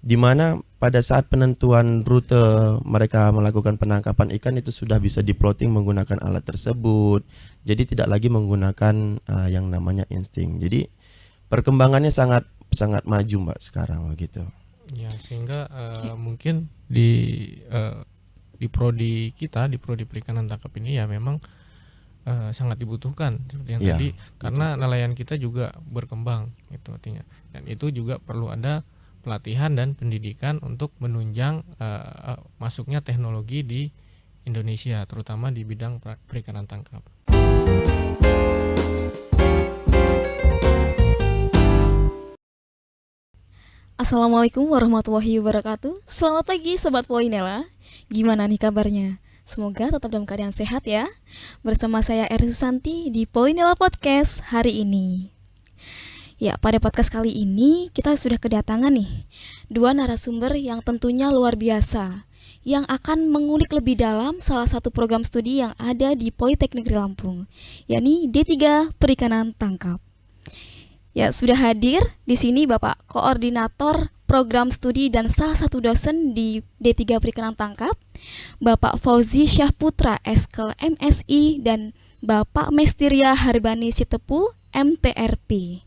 di mana pada saat penentuan rute mereka melakukan penangkapan ikan itu sudah bisa di-plotting menggunakan alat tersebut. Jadi tidak lagi menggunakan yang namanya insting. Jadi perkembangannya sangat sangat maju Mbak sekarang begitu. Ya, sehingga mungkin di prodi kita, di prodi perikanan tangkap ini ya memang sangat dibutuhkan seperti yang Iya, tadi, betul. karena nelayan kita juga berkembang itu artinya, dan itu juga perlu ada pelatihan dan pendidikan untuk menunjang masuknya teknologi di Indonesia, terutama di bidang perikanan tangkap. Assalamualaikum warahmatullahi wabarakatuh. Selamat pagi Sobat Polinela. Gimana nih kabarnya? Semoga tetap dalam keadaan sehat ya. Bersama saya Erin Susanti di Polinela Podcast hari ini. Ya, pada podcast kali ini kita sudah kedatangan nih dua narasumber yang tentunya luar biasa, yang akan mengulik lebih dalam salah satu program studi yang ada di Politeknik Negeri Lampung, yakni D3 Perikanan Tangkap. Ya, sudah hadir di sini Bapak Koordinator Program Studi dan salah satu dosen di D3 Perikanan Tangkap, Bapak Fauzi Syahputra, Eskel MSI, dan Bapak Mestiria Harbani Sitepu, MTRP.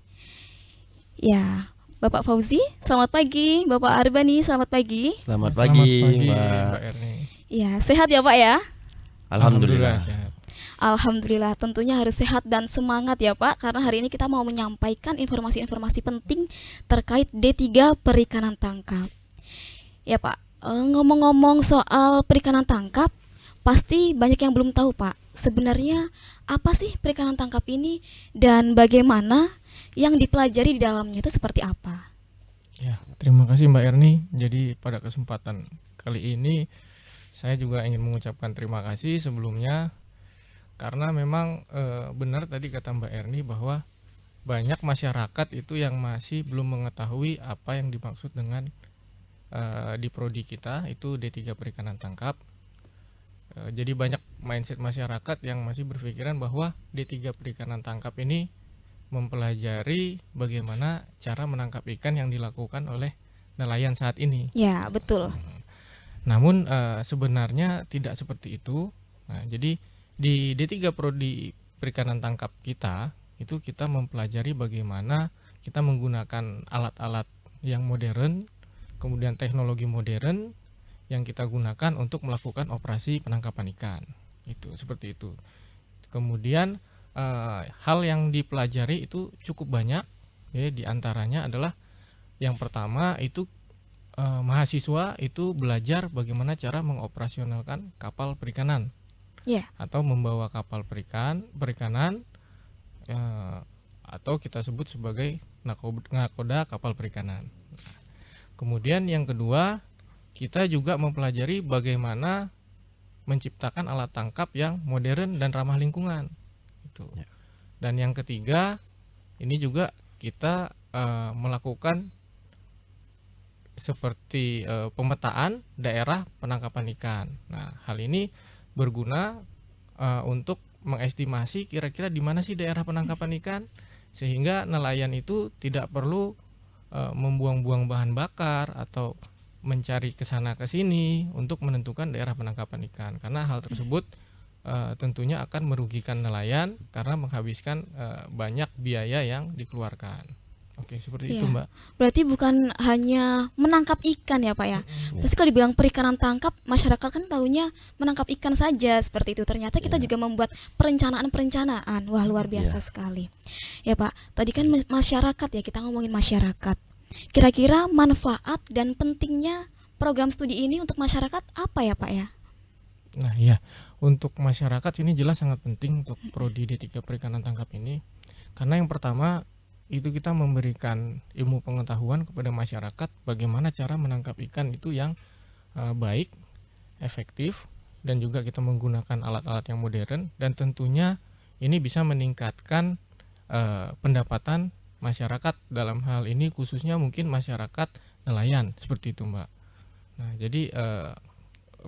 Ya, Bapak Fauzi, selamat pagi. Bapak Harbani, selamat pagi. Selamat Selamat pagi, pagi Mbak. Mbak Erni. Ya, sehat ya Pak ya? Alhamdulillah. sehat. Alhamdulillah, tentunya harus sehat dan semangat ya Pak, karena hari ini kita mau menyampaikan informasi-informasi penting terkait D3 Perikanan Tangkap. Ya Pak, ngomong-ngomong soal perikanan tangkap, pasti banyak yang belum tahu Pak. Sebenarnya apa sih perikanan tangkap ini dan bagaimana yang dipelajari di dalamnya itu seperti apa? Ya, terima kasih Mbak Erni. Jadi pada kesempatan kali ini saya juga ingin mengucapkan terima kasih sebelumnya, karena memang benar tadi kata Mbak Erni bahwa banyak masyarakat itu yang masih belum mengetahui apa yang dimaksud dengan di prodi kita itu D3 Perikanan Tangkap. Jadi banyak mindset masyarakat yang masih berpikiran bahwa D3 Perikanan Tangkap ini mempelajari bagaimana cara menangkap ikan yang dilakukan oleh nelayan saat ini. Ya, betul. Namun sebenarnya tidak seperti itu. Nah, jadi di D3 Prodi Perikanan Tangkap kita itu kita mempelajari bagaimana kita menggunakan alat-alat yang modern, kemudian teknologi modern yang kita gunakan untuk melakukan operasi penangkapan ikan. Itu seperti itu. Kemudian hal yang dipelajari itu cukup banyak, ya, di antaranya adalah yang pertama itu mahasiswa itu belajar bagaimana cara mengoperasionalkan kapal perikanan. Ya. Atau membawa kapal perikanan atau kita sebut sebagai nakoda kapal perikanan. Kemudian yang kedua, kita juga mempelajari bagaimana menciptakan alat tangkap yang modern dan ramah lingkungan. Itu. Dan yang ketiga, ini juga kita melakukan seperti pemetaan daerah penangkapan ikan. Nah, hal ini berguna untuk mengestimasi kira-kira di mana sih daerah penangkapan ikan, sehingga nelayan itu tidak perlu membuang-buang bahan bakar atau mencari ke sana ke sini untuk menentukan daerah penangkapan ikan, karena hal tersebut tentunya akan merugikan nelayan karena menghabiskan banyak biaya yang dikeluarkan. Oke, seperti itu Mbak. Berarti bukan hanya menangkap ikan ya Pak ya. Pasti kalau dibilang perikanan tangkap, masyarakat kan tahunya menangkap ikan saja seperti itu. Ternyata kita juga membuat perencanaan-perencanaan. Wah, luar biasa sekali. Ya Pak, tadi kan masyarakat ya, kita ngomongin masyarakat. Kira-kira manfaat dan pentingnya program studi ini untuk masyarakat apa ya Pak ya? Nah iya, untuk masyarakat ini jelas sangat penting untuk prodi D3 Perikanan Tangkap ini, karena yang pertama itu kita memberikan ilmu pengetahuan kepada masyarakat bagaimana cara menangkap ikan itu yang baik, efektif, dan juga kita menggunakan alat-alat yang modern, dan tentunya ini bisa meningkatkan pendapatan masyarakat dalam hal ini, khususnya mungkin masyarakat nelayan seperti itu Mbak. Nah jadi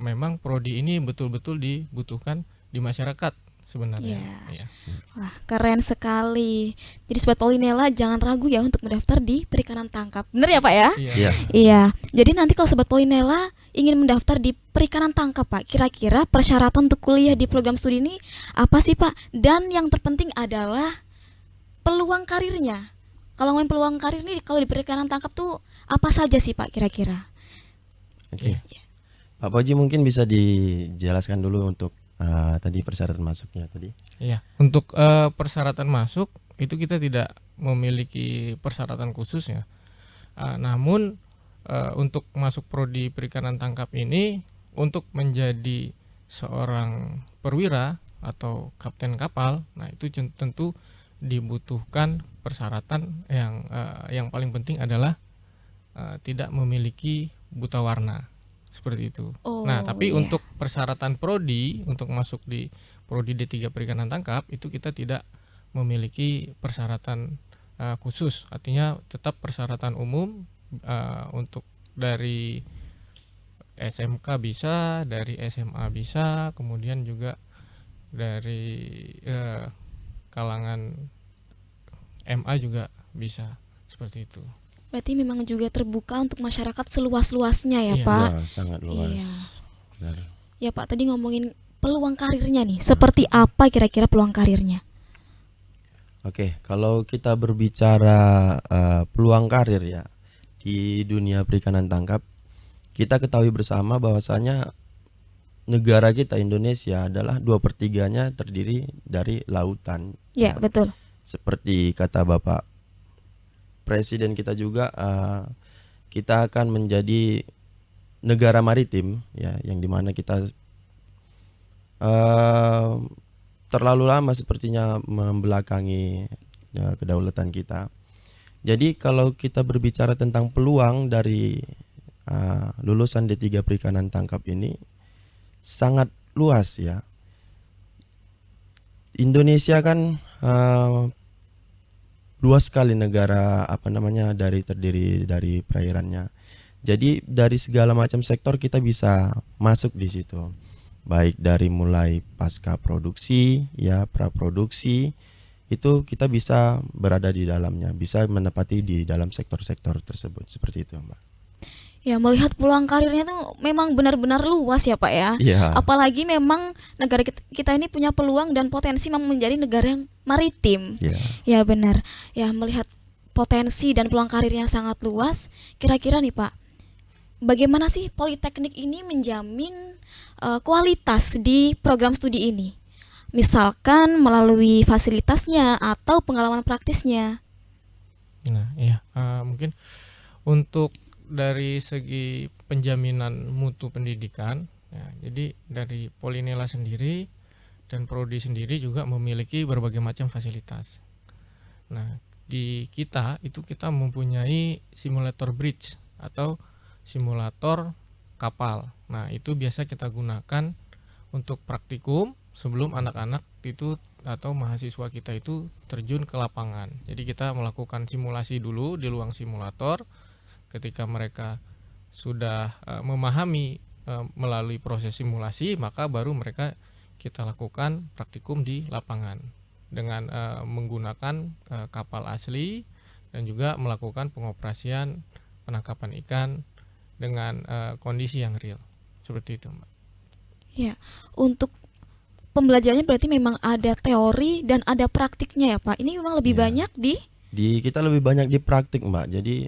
memang prodi ini betul-betul dibutuhkan di masyarakat sebenarnya. Iya. Iya. Wah, keren sekali. Jadi Sobat Polinela jangan ragu ya untuk mendaftar di perikanan tangkap. Bener ya Pak ya? Iya. Iya. Iya. Jadi nanti kalau Sobat Polinela ingin mendaftar di perikanan tangkap Pak, kira-kira persyaratan untuk kuliah di program studi ini apa sih Pak? Dan yang terpenting adalah peluang karirnya. Kalau ngomongin peluang karir nih kalau di perikanan tangkap tuh apa saja sih Pak kira-kira? Oke. Iya. Pak Fauzi mungkin bisa dijelaskan dulu untuk tadi persyaratan masuknya tadi. Iya, untuk persyaratan masuk itu kita tidak memiliki persyaratan khusus ya. Namun untuk masuk prodi perikanan tangkap ini untuk menjadi seorang perwira atau kapten kapal, nah itu tentu dibutuhkan persyaratan yang paling penting adalah tidak memiliki buta warna. Seperti itu. Oh, Nah, tapi iya. untuk persyaratan prodi untuk masuk di prodi D3 perikanan tangkap itu kita tidak memiliki persyaratan khusus. Artinya tetap persyaratan umum untuk dari SMK bisa, dari SMA bisa, kemudian juga dari kalangan MA juga bisa seperti itu. Berarti memang juga terbuka untuk masyarakat seluas-luasnya ya Iya. Pak? Ya, sangat luas. Benar. Ya Pak, tadi ngomongin peluang karirnya nih, seperti apa kira-kira peluang karirnya? Oke, kalau kita berbicara peluang karir ya di dunia perikanan tangkap, kita ketahui bersama bahwasanya negara kita Indonesia adalah 2/3-nya terdiri dari lautan. Ya, betul. Seperti kata Bapak Presiden kita juga, kita akan menjadi negara maritim ya, yang dimana kita terlalu lama sepertinya membelakangi kedaulatan kita. Jadi kalau kita berbicara tentang peluang dari lulusan D3 perikanan tangkap ini sangat luas ya. Indonesia kan luas sekali negara terdiri dari perairannya. Jadi dari segala macam sektor kita bisa masuk di situ. Baik dari mulai pasca produksi ya, praproduksi itu kita bisa berada di dalamnya, bisa menepati di dalam sektor-sektor tersebut seperti itu, Mbak. Ya, melihat peluang karirnya tuh memang benar-benar luas ya Pak ya. Iya. Apalagi memang negara kita ini punya peluang dan potensi memang menjadi negara yang maritim. Iya. Ya benar. Ya, melihat potensi dan peluang karirnya sangat luas, kira-kira nih Pak, bagaimana sih Politeknik ini menjamin kualitas di program studi ini? Misalkan melalui fasilitasnya atau pengalaman praktisnya. Nah, iya, mungkin untuk dari segi penjaminan mutu pendidikan, ya, jadi dari Polinela sendiri dan prodi sendiri juga memiliki berbagai macam fasilitas. Nah, di kita itu kita mempunyai simulator bridge atau simulator kapal. Nah, itu biasa kita gunakan untuk praktikum sebelum anak-anak itu atau mahasiswa kita itu terjun ke lapangan. Jadi kita melakukan simulasi dulu di ruang simulator. Ketika mereka sudah memahami melalui proses simulasi, maka baru mereka kita lakukan praktikum di lapangan dengan menggunakan kapal asli dan juga melakukan pengoperasian penangkapan ikan dengan kondisi yang real. Seperti itu, Mbak. Ya, untuk pembelajarannya berarti memang ada teori dan ada praktiknya ya Pak. Ini memang lebih Ya. banyak di Kita lebih banyak di praktik, Mbak. Jadi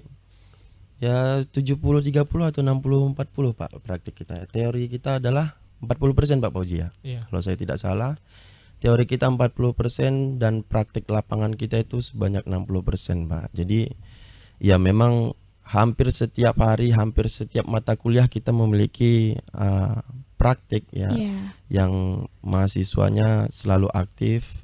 ya 70-30 atau 60-40 Pak praktik kita. Teori kita adalah 40% Pak Fauzi ya. Iya. Kalau saya tidak salah, teori kita 40% dan praktik lapangan kita itu sebanyak 60% Pak. Jadi ya memang hampir setiap hari, hampir setiap mata kuliah kita memiliki praktik ya, yang mahasiswanya selalu aktif.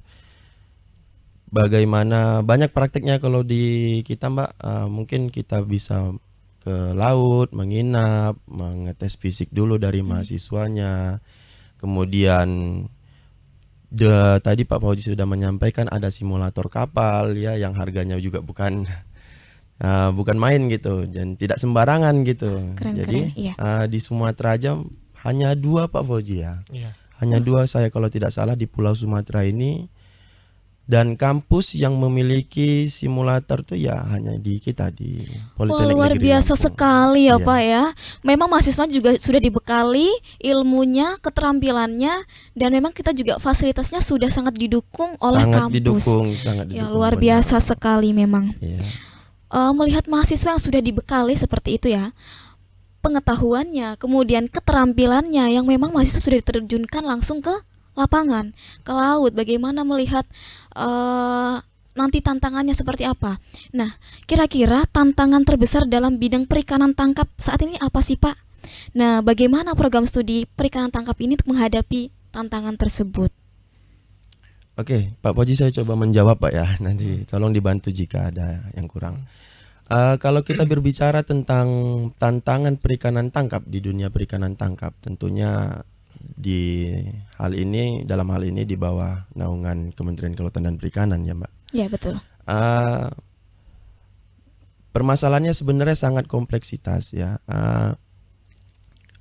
Bagaimana banyak praktiknya kalau di kita Mbak, mungkin kita bisa ke laut, menginap, mengetes fisik dulu dari mahasiswanya. Kemudian tadi Pak Fauzi sudah menyampaikan ada simulator kapal ya, yang harganya juga bukan main gitu dan tidak sembarangan gitu. Keren, Jadi iya. di Sumatera aja hanya 2 Pak Fauzi ya. Iya. Hanya 2 saya kalau tidak salah di Pulau Sumatera ini, dan kampus yang memiliki simulator tuh ya hanya di kita di Wah, Politeknik luar Negeri biasa Lampung. sekali ya Iya. Pak ya. Memang mahasiswa juga sudah dibekali ilmunya, keterampilannya, dan memang kita juga fasilitasnya sudah sangat didukung oleh Sangat kampus. didukung, sangat Ya, didukung. luar benar. biasa sekali memang. Iya. Melihat mahasiswa yang sudah dibekali seperti itu ya, pengetahuannya, kemudian keterampilannya yang memang mahasiswa sudah diterjunkan langsung ke lapangan, ke laut, bagaimana melihat nanti tantangannya seperti apa. Nah, kira-kira tantangan terbesar dalam bidang perikanan tangkap saat ini apa sih Pak? Nah, bagaimana program studi perikanan tangkap ini untuk menghadapi tantangan tersebut? Oke, Pak Poji saya coba menjawab Pak ya. Nanti tolong dibantu jika ada yang kurang. Kalau kita berbicara tentang tantangan perikanan tangkap di dunia perikanan tangkap, tentunya dalam hal ini di bawah naungan Kementerian Kelautan dan Perikanan ya Mbak. Ya, betul. Permasalahannya sebenarnya sangat kompleksitas ya.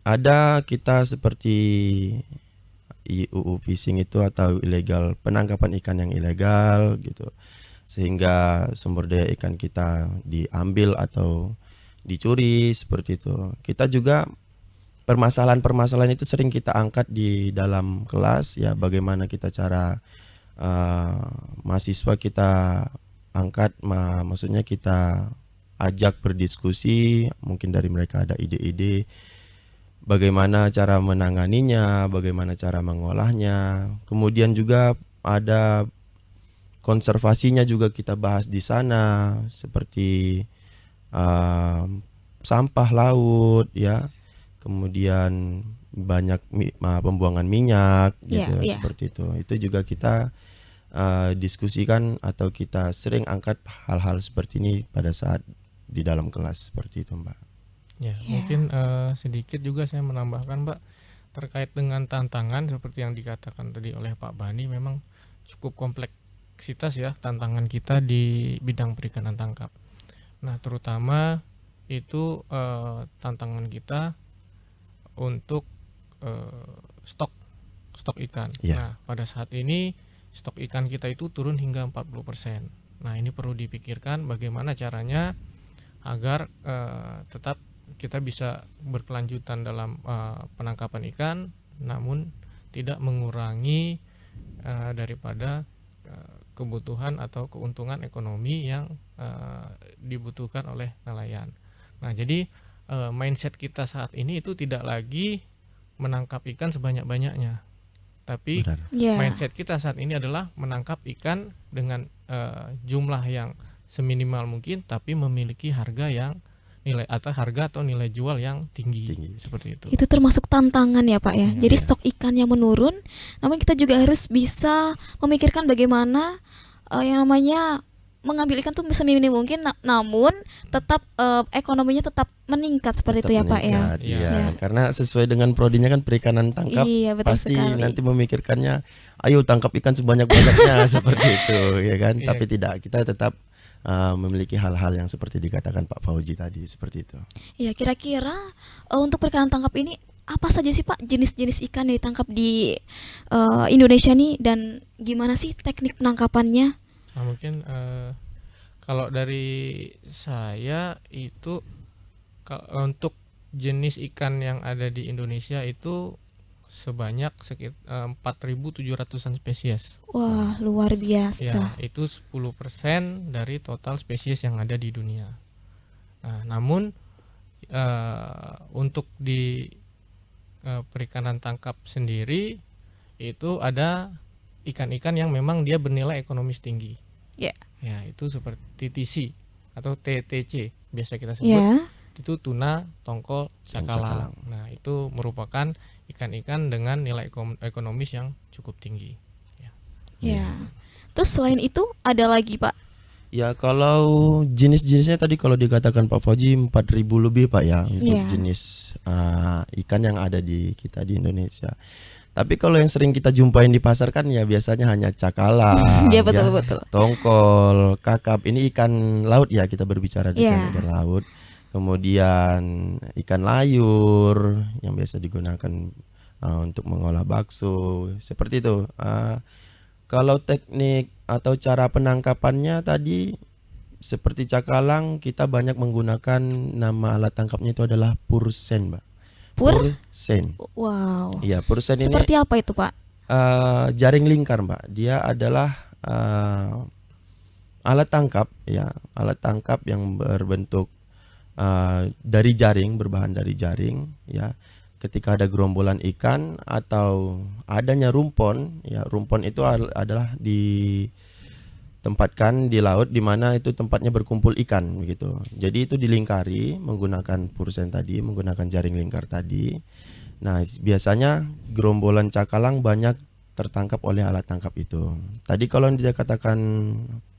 Ada kita seperti UU fishing itu atau ilegal penangkapan ikan yang ilegal gitu, sehingga sumber daya ikan kita diambil atau dicuri seperti itu. Kita juga permasalahan-permasalahan itu sering kita angkat di dalam kelas ya, bagaimana kita cara mahasiswa kita angkat, maksudnya kita ajak berdiskusi, mungkin dari mereka ada ide-ide bagaimana cara menanganinya, bagaimana cara mengolahnya. Kemudian juga ada konservasinya juga kita bahas di sana, seperti sampah laut ya. Kemudian banyak pembuangan minyak gitu Iya, iya. seperti itu. Itu juga kita diskusikan atau kita sering angkat hal-hal seperti ini pada saat di dalam kelas seperti itu, Mbak. Ya, Ya. mungkin sedikit juga saya menambahkan, Mbak, terkait dengan tantangan seperti yang dikatakan tadi oleh Pak Bani, memang cukup kompleksitas ya tantangan kita di bidang perikanan tangkap. Nah, terutama itu tantangan kita untuk stok ikan. Ya. Nah, pada saat ini stok ikan kita itu turun hingga 40%. Nah, ini perlu dipikirkan bagaimana caranya agar tetap kita bisa berkelanjutan dalam penangkapan ikan, namun tidak mengurangi daripada kebutuhan atau keuntungan ekonomi yang dibutuhkan oleh nelayan. Nah, jadi mindset kita saat ini itu tidak lagi menangkap ikan sebanyak-banyaknya, tapi Benar. Ya. mindset kita saat ini adalah menangkap ikan dengan jumlah yang seminimal mungkin, tapi memiliki harga yang harga atau nilai jual yang tinggi. Seperti itu. Itu termasuk tantangan ya Pak ya. Iya. Jadi Iya. stok ikannya menurun, namun kita juga harus bisa memikirkan bagaimana yang namanya mengambil ikan tuh seminim mungkin, namun tetap ekonominya tetap meningkat seperti Tetap itu ya Pak ya. meningkat, Iya. iya. Ya. Karena sesuai dengan prodinya kan perikanan tangkap, Iya, betul pasti sekali. nanti memikirkannya, ayo tangkap ikan sebanyak-banyaknya seperti itu, ya kan? Iya. Tapi tidak, kita tetap memiliki hal-hal yang seperti dikatakan Pak Fauzi tadi, seperti itu. Ya, kira-kira untuk perikanan tangkap ini apa saja sih Pak jenis-jenis ikan yang ditangkap di Indonesia nih, dan gimana sih teknik penangkapannya? Nah, mungkin kalau dari saya itu untuk jenis ikan yang ada di Indonesia itu sebanyak sekitar 4.700-an spesies. Wah, luar Ya, biasa. itu 10% dari total spesies yang ada di dunia. Nah, namun untuk di perikanan tangkap sendiri itu ada ikan-ikan yang memang dia bernilai ekonomis tinggi. Ya. Ya, itu seperti TTC atau TTC biasa kita sebut. Ya. Itu tuna, tongkol, Cakalang. cakalang. Nah, itu merupakan ikan-ikan dengan nilai ekonomis yang cukup tinggi. Ya. Terus selain itu ada lagi Pak? Ya, kalau jenis-jenisnya tadi kalau dikatakan Pak Fauzi 4.000 lebih Pak ya untuk Iya. jenis ikan yang ada di kita di Indonesia. Tapi kalau yang sering kita jumpain di pasar kan ya biasanya hanya cakalang, Iya, betul ya, betul. tongkol, kakap. Ini ikan laut ya, kita berbicara di Iya. ikan laut. Kemudian ikan layur yang biasa digunakan untuk mengolah bakso seperti itu. Kalau teknik atau cara penangkapannya tadi seperti cakalang, kita banyak menggunakan nama alat tangkapnya itu adalah pursen, Mbak. Pur? Pursen. Wow. Iya, pursen ini Seperti apa itu, Pak? jaring lingkar, Mbak. Dia adalah alat tangkap, ya, alat tangkap yang berbentuk dari jaring, berbahan dari jaring, ya. Ketika ada gerombolan ikan atau adanya rumpon, ya, rumpon itu adalah ditempatkan di laut di mana itu tempatnya berkumpul ikan begitu. Jadi itu dilingkari menggunakan pursen tadi, menggunakan jaring lingkar tadi. Nah, biasanya gerombolan cakalang banyak tertangkap oleh alat tangkap itu. Tadi kalau yang dikatakan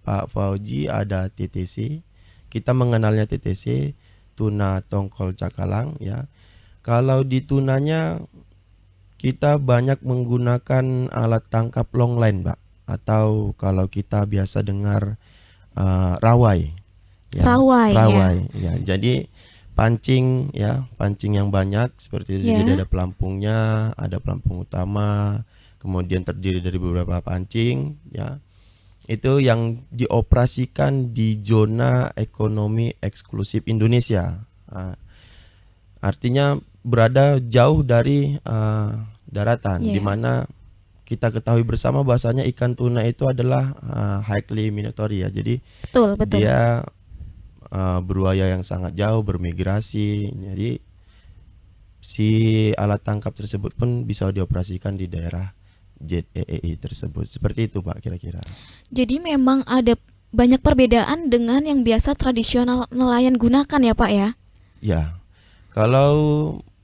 Pak Fauji ada TTC, kita mengenalnya TTC, tuna tongkol cakalang, ya. Kalau di tunanya kita banyak menggunakan alat tangkap long line, Mbak, atau kalau kita biasa dengar rawai, ya. Rawai, ya. Rawai, ya. Jadi pancing, ya, pancing yang banyak seperti itu. Ya. Jadi ada pelampungnya, ada pelampung utama, kemudian terdiri dari beberapa pancing, ya. Itu yang dioperasikan di zona ekonomi eksklusif Indonesia. Artinya berada jauh dari daratan, Yeah. di mana kita ketahui bersama bahasanya ikan tuna itu adalah highly migratory, ya. Jadi Betul, betul. dia beruaya yang sangat jauh, bermigrasi. Jadi si alat tangkap tersebut pun bisa dioperasikan di daerah ZEEI tersebut. Seperti itu, Pak, kira-kira. Jadi memang ada banyak perbedaan dengan yang biasa tradisional nelayan gunakan ya, Pak, ya? Ya, kalau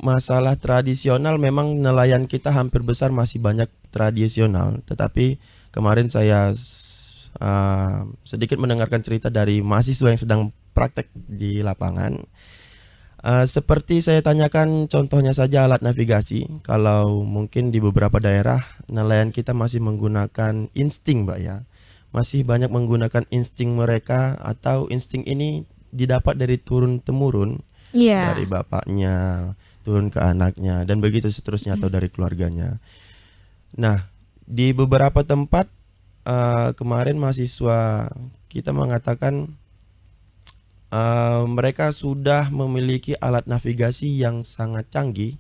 masalah tradisional memang nelayan kita hampir besar masih banyak tradisional. Tetapi kemarin saya sedikit mendengarkan cerita dari mahasiswa yang sedang praktek di lapangan. Seperti saya tanyakan contohnya saja alat navigasi. Kalau mungkin di beberapa daerah nelayan kita masih menggunakan insting, Mbak, ya. Masih banyak menggunakan insting mereka, atau insting ini didapat dari turun-temurun, Iya. dari bapaknya turun ke anaknya dan begitu seterusnya, atau dari keluarganya. Nah, di beberapa tempat kemarin mahasiswa kita mengatakan mereka sudah memiliki alat navigasi yang sangat canggih,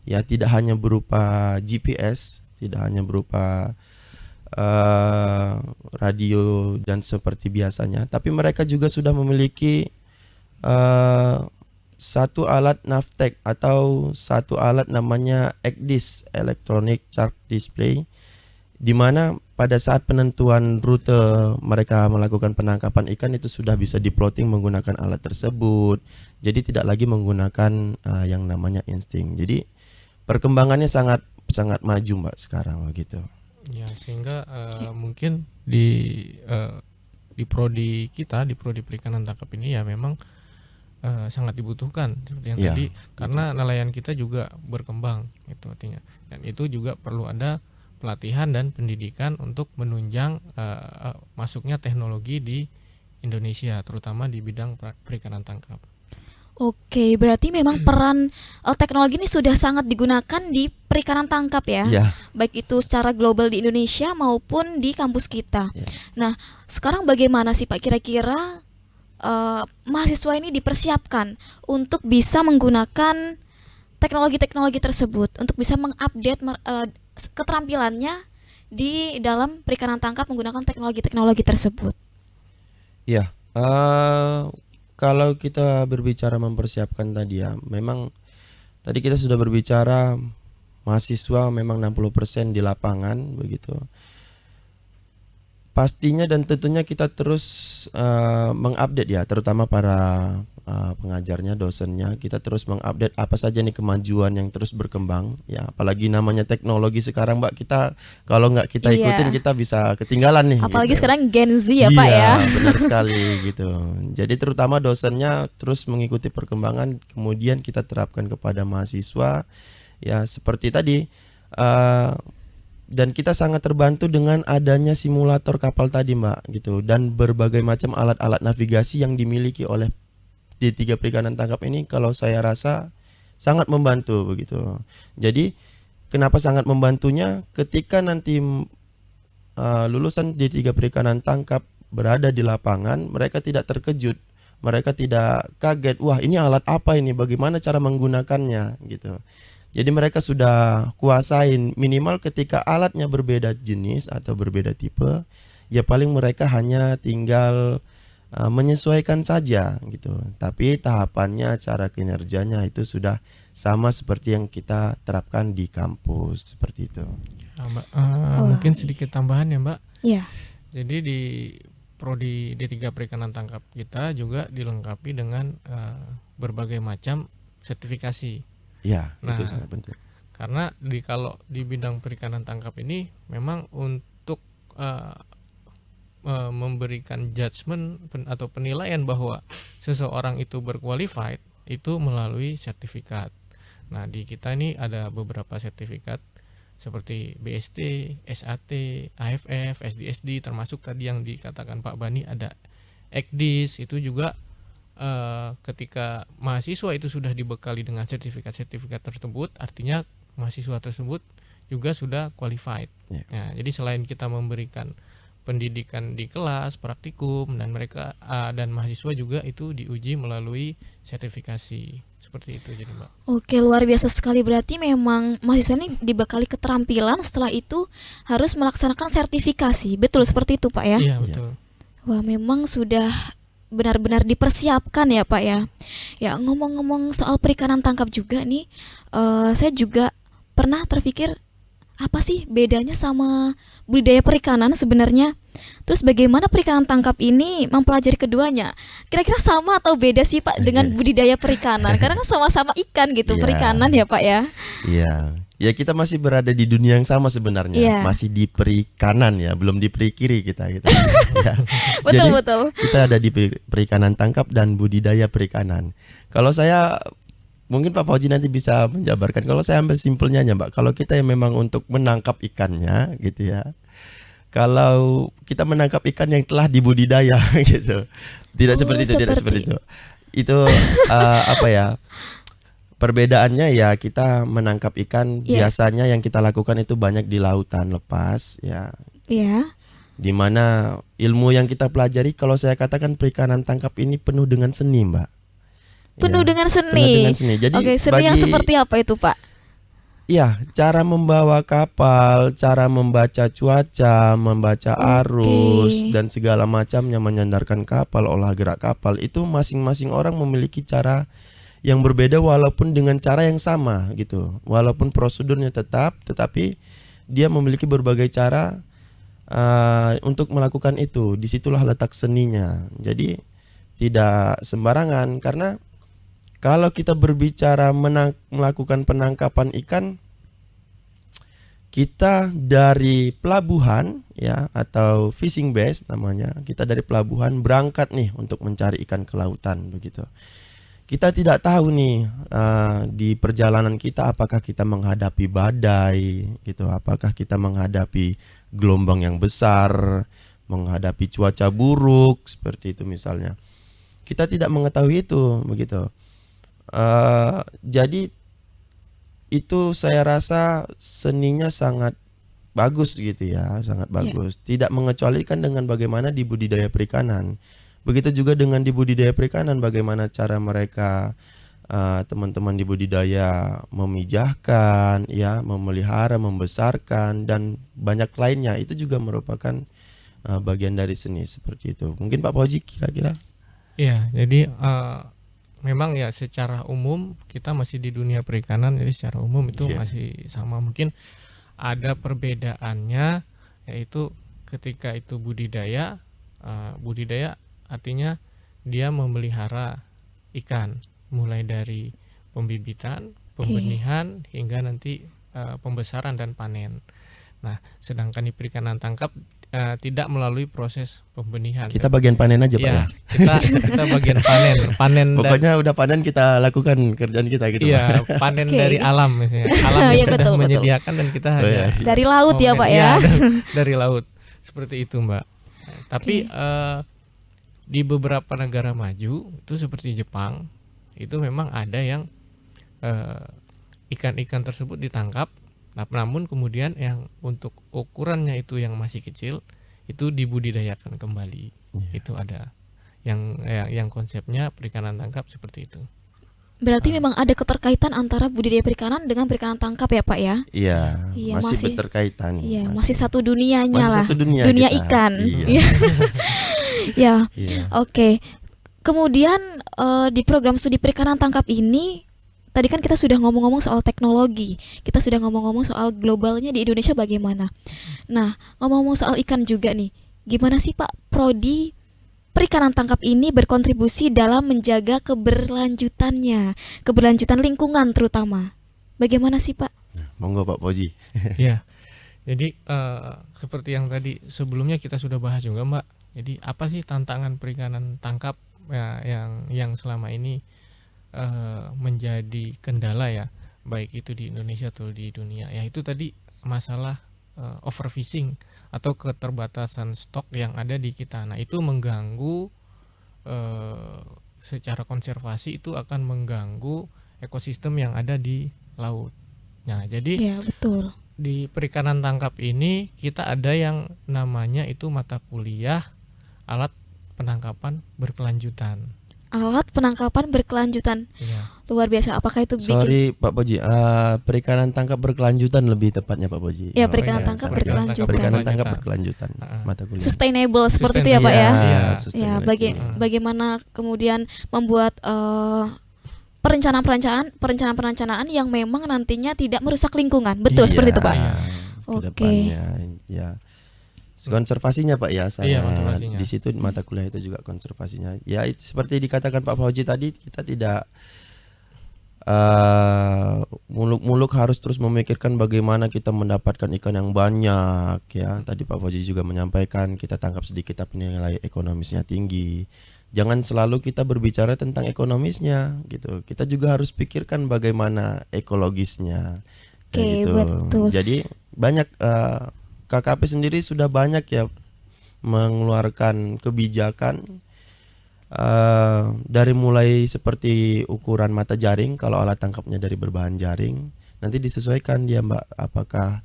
ya, tidak hanya berupa GPS, tidak hanya berupa radio dan seperti biasanya, tapi mereka juga sudah memiliki satu alat navtech atau satu alat namanya ECDIS, Electronic Chart Display, di mana pada saat penentuan rute mereka melakukan penangkapan ikan itu sudah bisa diplotting menggunakan alat tersebut. Jadi tidak lagi menggunakan yang namanya insting. Jadi perkembangannya sangat maju, Mbak, sekarang begitu. Ya, sehingga mungkin di prodi kita, di prodi perikanan tangkap ini ya memang sangat dibutuhkan seperti yang Ya, tadi, karena nelayan kita juga berkembang, itu artinya. Dan itu juga perlu ada pelatihan dan pendidikan untuk menunjang masuknya teknologi di Indonesia, terutama di bidang perikanan tangkap. Oke, berarti memang peran teknologi ini sudah sangat digunakan di perikanan tangkap ya, Ya, baik itu secara global di Indonesia maupun di kampus kita. Ya. Nah, sekarang bagaimana sih, Pak, kira-kira mahasiswa ini dipersiapkan untuk bisa menggunakan teknologi-teknologi tersebut, untuk bisa mengupdate keterampilannya di dalam perikanan tangkap menggunakan teknologi-teknologi tersebut? ya. Kalau kita berbicara mempersiapkan tadi, ya, memang tadi kita sudah berbicara mahasiswa memang 60% di lapangan begitu. Pastinya dan tentunya kita terus mengupdate, ya, terutama para pengajarnya, dosennya. Kita terus mengupdate apa saja nih kemajuan yang terus berkembang, ya. Apalagi namanya teknologi sekarang, Mbak, kita kalau nggak kita Iya. ikutin kita bisa ketinggalan nih. Apalagi gitu. sekarang Gen Z ya, Pak, ya. Iya, benar sekali gitu. Jadi terutama dosennya terus mengikuti perkembangan, kemudian kita terapkan kepada mahasiswa, ya, seperti tadi. Dan kita sangat terbantu dengan adanya simulator kapal tadi, Mbak, gitu, dan berbagai macam alat-alat navigasi yang dimiliki oleh D3 Perikanan Tangkap ini, kalau saya rasa sangat membantu begitu. Jadi kenapa sangat membantunya ketika nanti lulusan D3 Perikanan Tangkap berada di lapangan, mereka tidak terkejut, mereka tidak kaget, wah ini alat apa ini, bagaimana cara menggunakannya gitu. Jadi mereka sudah kuasain, minimal ketika alatnya berbeda jenis atau berbeda tipe, ya paling mereka hanya tinggal menyesuaikan saja gitu. Tapi tahapannya, cara kinerjanya itu sudah sama seperti yang kita terapkan di kampus seperti itu. Nah, Mbak, mungkin sedikit tambahan ya Mbak. Iya. Jadi di prodi D3 Perikanan Tangkap kita juga dilengkapi dengan berbagai macam sertifikasi. Ya, Nah, itu sangat penting. Karena kalau di bidang perikanan tangkap ini memang untuk memberikan judgement atau penilaian bahwa seseorang itu berqualified itu melalui sertifikat. Nah, di kita ini ada beberapa sertifikat seperti BST, SAT, AFF, SDSD, termasuk tadi yang dikatakan Pak Bani ada EKDIS. Itu juga ketika mahasiswa itu sudah dibekali dengan sertifikat-sertifikat tersebut, artinya mahasiswa tersebut juga sudah qualified. Ya. Nah, jadi selain kita memberikan pendidikan di kelas, praktikum, dan mereka dan mahasiswa juga itu diuji melalui sertifikasi seperti itu. Jadi Mbak. Oke, luar biasa sekali. Berarti memang mahasiswa ini dibekali keterampilan, setelah itu harus melaksanakan sertifikasi. Betul seperti itu Pak ya? Iya betul. Wah, memang sudah benar-benar dipersiapkan ya Pak ya. Ya, ngomong-ngomong soal perikanan tangkap juga nih, saya juga pernah terpikir apa sih bedanya sama budidaya perikanan sebenarnya? Terus bagaimana perikanan tangkap ini mempelajari keduanya? Kira-kira sama atau beda sih Pak dengan budidaya perikanan? Karena kan sama-sama ikan gitu, Iya. perikanan ya Pak ya. Iya. Ya kita masih berada di dunia yang sama sebenarnya. Iya. Masih di perikanan ya, belum di perikiri kita gitu. Ya. Betul Jadi, betul. kita ada di perikanan tangkap dan budidaya perikanan. Kalau saya mungkin Pak Fauji nanti bisa menjabarkan. Kalau saya ambil simpelnya aja, Mbak. Kalau kita yang memang untuk menangkap ikannya gitu ya. Kalau kita menangkap ikan yang telah dibudidaya gitu. Tidak seperti itu, tidak seperti itu. Itu apa ya? Perbedaannya ya kita menangkap ikan biasanya yang kita lakukan itu banyak di lautan lepas ya. Iya. Dimana ilmu yang kita pelajari kalau saya katakan perikanan tangkap ini penuh dengan seni, Mbak. Penuh Ya, dengan seni. penuh dengan seni. Jadi Oke, seni yang seperti apa itu Pak? ya, cara membawa kapal, cara membaca cuaca, membaca arus dan segala macamnya, menyandarkan kapal, olah gerak kapal itu masing-masing orang memiliki cara yang berbeda walaupun dengan cara yang sama gitu. Walaupun prosedurnya tetap, tetapi dia memiliki berbagai cara untuk melakukan itu. Disitulah letak seninya. Jadi tidak sembarangan, karena kalau kita berbicara melakukan penangkapan ikan, kita dari pelabuhan ya, atau fishing base namanya, kita dari pelabuhan berangkat nih untuk mencari ikan ke lautan begitu. Kita tidak tahu nih di perjalanan kita apakah kita menghadapi badai gitu, apakah kita menghadapi gelombang yang besar, menghadapi cuaca buruk seperti itu misalnya. Kita tidak mengetahui itu begitu. Jadi itu saya rasa seninya sangat bagus gitu ya, sangat bagus. Tidak mengecualikan dengan bagaimana di budidaya perikanan. Begitu juga dengan di budidaya perikanan, bagaimana cara mereka teman-teman di budidaya memijahkan, ya, memelihara, membesarkan dan banyak lainnya. Itu juga merupakan bagian dari seni seperti itu. Mungkin Pak Fauji kira-kira? Iya, jadi memang ya secara umum kita masih di dunia perikanan, jadi secara umum itu masih sama. Mungkin ada perbedaannya, yaitu ketika itu budidaya artinya dia memelihara ikan mulai dari pembibitan, pembenihan hingga nanti pembesaran dan panen. Nah, sedangkan di perikanan tangkap tidak melalui proses pembenihan. Kita bagian panen aja Pak ya. Kita bagian panen. Pokoknya udah panen kita lakukan kerjaan kita gitu. Iya, panen dari alam misalnya. Alam yang sudah menyediakan dan kita hanya dari laut ya Pak ya. Dari laut. Seperti itu Mbak. Tapi di beberapa negara maju itu seperti Jepang, itu memang ada yang ikan-ikan tersebut ditangkap Nah, namun kemudian yang untuk ukurannya itu yang masih kecil itu dibudidayakan kembali. Itu ada yang konsepnya perikanan tangkap seperti itu. Berarti memang ada keterkaitan antara budidaya perikanan dengan perikanan tangkap ya Pak ya? Iya, Iya, masih masih- berterkaitan. Iya, masih satu dunianya masih lah. satu dunia Dunia kita. ikan. Iya. Ya, Iya. oke. Kemudian di program studi perikanan tangkap ini tadi kan kita sudah ngomong-ngomong soal teknologi. Kita sudah ngomong-ngomong soal globalnya di Indonesia bagaimana. Nah, ngomong-ngomong soal ikan juga nih. Gimana sih Pak prodi perikanan tangkap ini berkontribusi dalam menjaga keberlanjutan lingkungan terutama? Bagaimana sih Pak? Monggo Pak Fauzi. Ya. Jadi seperti yang tadi sebelumnya kita sudah bahas juga, Mbak. Jadi apa sih tantangan perikanan tangkap ya, yang selama ini menjadi kendala ya, baik itu di Indonesia atau di dunia. Ya itu tadi masalah overfishing atau keterbatasan stok yang ada di kita. Nah, itu mengganggu secara konservasi, itu akan mengganggu ekosistem yang ada di laut. Nah, jadi Ya, betul. di perikanan tangkap ini kita ada yang namanya itu mata kuliah alat penangkapan berkelanjutan. Alat penangkapan berkelanjutan. Ya, Luar biasa. Apakah itu bikin Sorry Pak Fauzi, perikanan tangkap berkelanjutan lebih tepatnya Pak Fauzi. Ya, Oh, perikanan iya. tangkap Perikanan berkelanjutan. Perikanan tangkap Berkelanjutan. berkelanjutan mata kuliah. sustainable seperti itu ya Pak Sustainable. ya? Iya, Ya, sustainability. bagaimana kemudian membuat perencanaan yang memang nantinya tidak merusak lingkungan. Betul seperti itu Pak. Iya. Oke. Kedepannya, ya. Konservasinya Pak ya, saya Iya, konservasinya. di situ mata kuliah itu juga konservasinya. Ya seperti dikatakan Pak Fauzi tadi, kita tidak muluk-muluk harus terus memikirkan bagaimana kita mendapatkan ikan yang banyak ya. Tadi Pak Fauzi juga menyampaikan kita tangkap sedikit tapi nilai ekonomisnya tinggi. Jangan selalu kita berbicara tentang ekonomisnya gitu. Kita juga harus pikirkan bagaimana ekologisnya. Oke, betul. Jadi banyak KKP sendiri sudah banyak ya mengeluarkan kebijakan dari mulai seperti ukuran mata jaring, kalau alat tangkapnya dari berbahan jaring nanti disesuaikan dia Mbak, apakah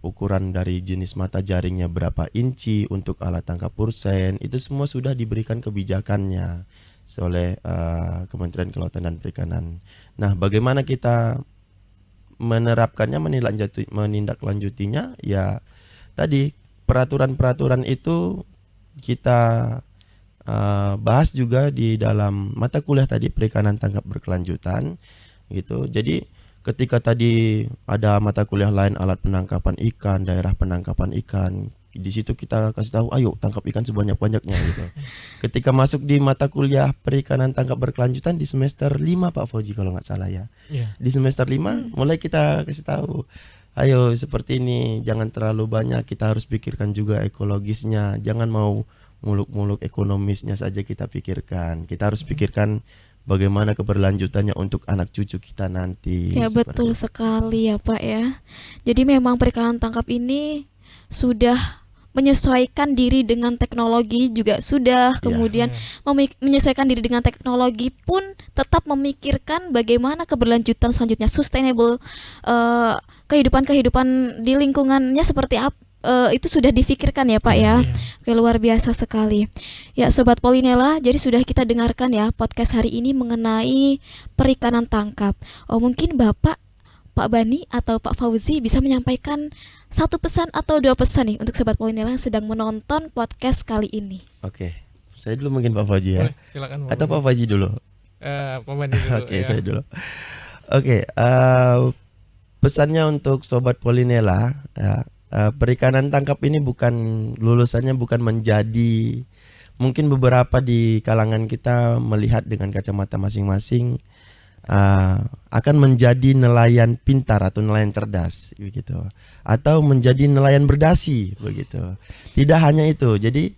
ukuran dari jenis mata jaringnya berapa inci untuk alat tangkap pursen, itu semua sudah diberikan kebijakannya oleh Kementerian Kelautan dan Perikanan. Nah, bagaimana kita menerapkannya, menindaklanjutinya, ya tadi peraturan-peraturan itu kita bahas juga di dalam mata kuliah tadi perikanan tangkap berkelanjutan gitu. Jadi ketika tadi ada mata kuliah lain alat penangkapan ikan, daerah penangkapan ikan, di situ kita kasih tahu ayo tangkap ikan sebanyak-banyaknya gitu. Ketika masuk di mata kuliah perikanan tangkap berkelanjutan di semester 5 Pak Fauzi kalau nggak salah ya. Iya. Di semester 5 mulai kita kasih tahu ayo seperti ini, jangan terlalu banyak, kita harus pikirkan juga ekologisnya, jangan mau muluk-muluk ekonomisnya saja kita pikirkan. Kita harus pikirkan bagaimana keberlanjutannya untuk anak cucu kita nanti. Ya, Seperti betul sekali ya Pak ya. Jadi memang perikanan tangkap ini sudah menyesuaikan diri dengan teknologi juga sudah, kemudian menyesuaikan diri dengan teknologi pun tetap memikirkan bagaimana keberlanjutan selanjutnya, sustainable kehidupan di lingkungannya seperti apa, itu sudah difikirkan ya Pak ya. Oke, luar biasa sekali. Ya Sobat Polinela, jadi sudah kita dengarkan ya podcast hari ini mengenai perikanan tangkap. Mungkin Bapak, Pak Bani atau Pak Fauzi bisa menyampaikan satu pesan atau dua pesan nih untuk Sobat Polinela yang sedang menonton podcast kali ini. Oke, saya dulu mungkin Pak Fauzi ya. Boleh, silakan. Atau Pak Fauzi dulu. Pak Bani dulu. Oke, ya. saya dulu. Oke, pesannya untuk Sobat Polinela ya, perikanan tangkap ini lulusannya bukan menjadi, mungkin beberapa di kalangan kita melihat dengan kacamata masing-masing akan menjadi nelayan pintar atau nelayan cerdas begitu, atau menjadi nelayan berdasi begitu. Tidak hanya itu. Jadi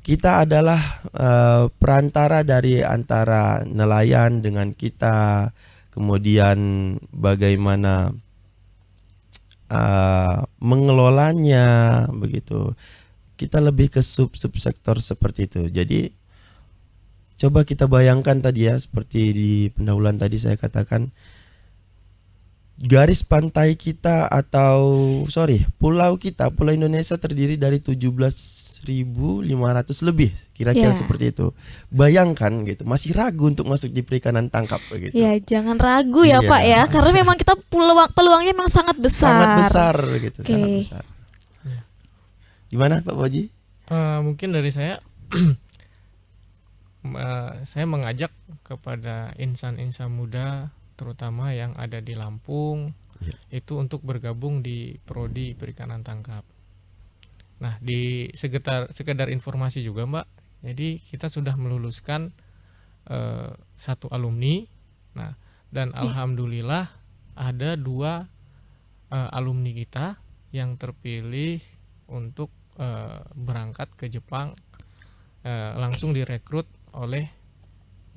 kita adalah perantara dari antara nelayan dengan kita, kemudian bagaimana mengelolanya begitu. Kita lebih ke subsektor seperti itu. Jadi coba kita bayangkan tadi ya, seperti di pendahuluan tadi saya katakan, garis pantai kita pulau Indonesia terdiri dari 17.500 lebih, kira-kira Ya. seperti itu. Bayangkan gitu, masih ragu untuk masuk di perikanan tangkap begitu. Ya, jangan ragu ya, Iya. Pak ya, karena memang kita peluangnya memang sangat besar. Sangat besar gitu, Oke. sangat besar. Gimana Pak Boji? Mungkin dari saya saya mengajak kepada insan-insan muda terutama yang ada di Lampung itu untuk bergabung di prodi perikanan tangkap. Nah, di sekedar informasi juga Mbak, jadi kita sudah meluluskan 1 alumni. Nah, dan alhamdulillah ada 2 alumni kita yang terpilih untuk berangkat ke Jepang, langsung direkrut oleh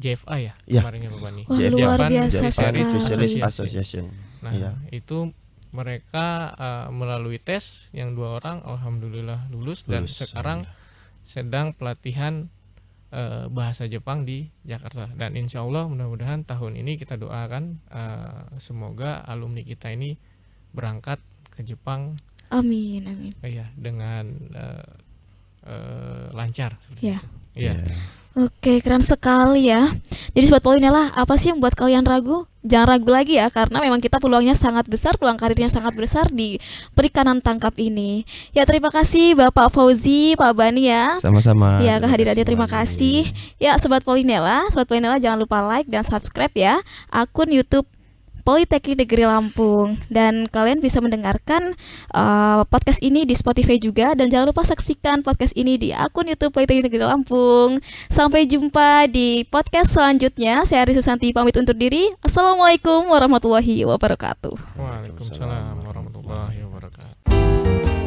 JFA ya Ya. kemarin ya Pak Bani. Wah, luar biasa Japan sekali. Fisheries Association. Nah, Iya. itu mereka melalui tes yang 2 orang alhamdulillah lulus dan Lulus, sekarang sedang pelatihan bahasa Jepang di Jakarta, dan insya Allah mudah-mudahan tahun ini kita doakan semoga alumni kita ini berangkat ke Jepang Amin, amin. dengan lancar seperti Ya. itu. Iya. Oke, keren sekali ya. Jadi Sobat Polinela, apa sih yang membuat kalian ragu? Jangan ragu lagi ya, karena memang kita peluangnya sangat besar, peluang karirnya sangat besar di perikanan tangkap ini. Ya, terima kasih Bapak Fauzi, Pak Bani ya. Sama-sama. Ya, kehadirannya terima kasih. Ya, Sobat Polinela jangan lupa like dan subscribe ya akun YouTube Politeknik Negeri Lampung, dan kalian bisa mendengarkan podcast ini di Spotify juga, dan jangan lupa saksikan podcast ini di akun YouTube Politeknik Negeri Lampung. Sampai jumpa di podcast selanjutnya. Saya Ari Susanti pamit undur diri. Assalamualaikum warahmatullahi wabarakatuh. Waalaikumsalam warahmatullahi wabarakatuh.